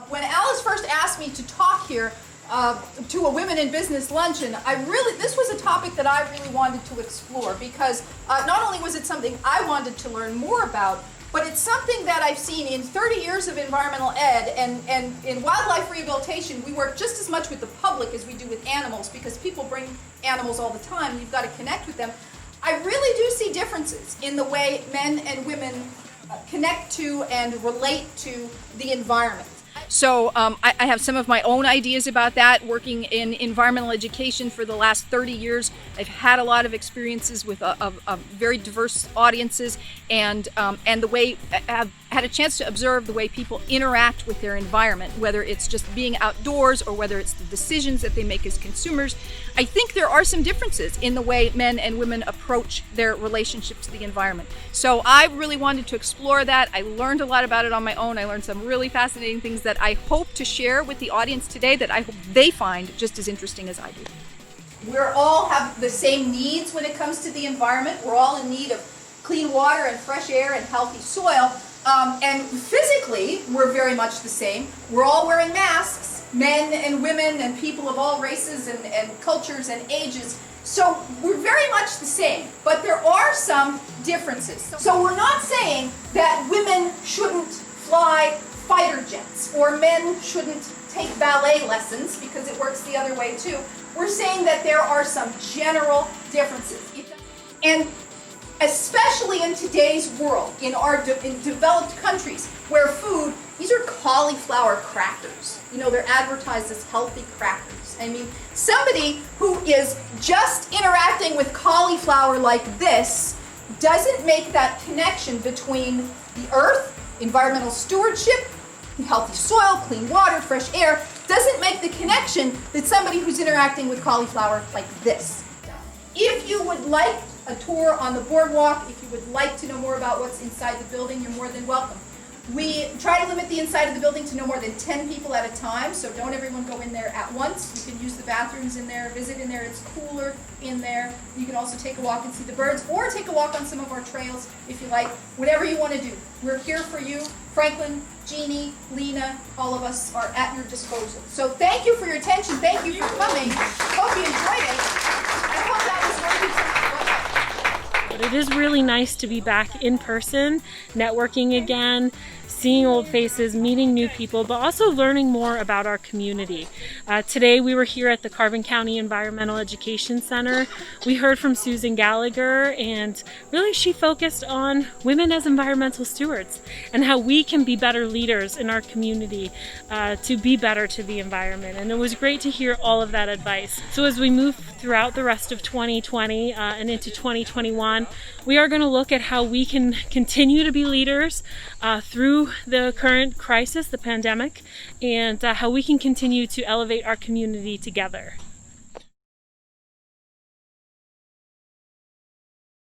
When Alice first asked me to talk here to a Women in Business luncheon, this was a topic that I really wanted to explore because not only was it something I wanted to learn more about, but it's something that I've seen in 30 years of environmental ed, and in wildlife rehabilitation, we work just as much with the public as we do with animals because people bring animals all the time and you've got to connect with them. I really do see differences in the way men and women connect to and relate to the environment. So I have some of my own ideas about that. Working in environmental education for the last 30 years, I've had a lot of experiences with very diverse audiences, and the way I've had a chance to observe the way people interact with their environment, whether it's just being outdoors or whether it's the decisions that they make as consumers. I think there are some differences in the way men and women approach their relationship to the environment. So I really wanted to explore that. I learned a lot about it on my own. I learned some really fascinating things that I hope to share with the audience today that I hope they find just as interesting as I do. We all have the same needs when it comes to the environment. We're all in need of clean water and fresh air and healthy soil. And physically, we're very much the same. We're all wearing masks, men and women and people of all races and cultures and ages. So we're very much the same, but there are some differences. So we're not saying that women shouldn't fly fighter jets or men shouldn't take ballet lessons because it works the other way too. We're saying that there are some general differences. And especially in today's world, in developed countries, where food, these are cauliflower crackers. You know, they're advertised as healthy crackers. I mean, somebody who is just interacting with cauliflower like this doesn't make that connection between the earth, environmental stewardship, healthy soil, clean water, fresh air, doesn't make the connection that somebody who's interacting with cauliflower like this. If you would like a tour on the boardwalk, if you would like to know more about what's inside the building, you're more than welcome. We try to limit the inside of the building to no more than 10 people at a time, so don't everyone go in there at once. You can use the bathrooms in there, visit in there, it's cooler in there. You can also take a walk and see the birds, or take a walk on some of our trails if you like, whatever you want to do. We're here for you. Franklin, Jeannie, Lena, all of us are at your disposal. So thank you for your attention, thank you for coming. Hope you enjoyed it. I hope that was working. But it is really nice to be back in person, networking again, seeing old faces, meeting new people, but also learning more about our community. Today we were here at the Carbon County Environmental Education Center. We heard from Susan Gallagher, and really she focused on women as environmental stewards and how we can be better leaders in our community to be better to the environment. And it was great to hear all of that advice. So as we move throughout the rest of 2020 and into 2021, we are going to look at how we can continue to be leaders through the current crisis, the pandemic, and how we can continue to elevate our community together.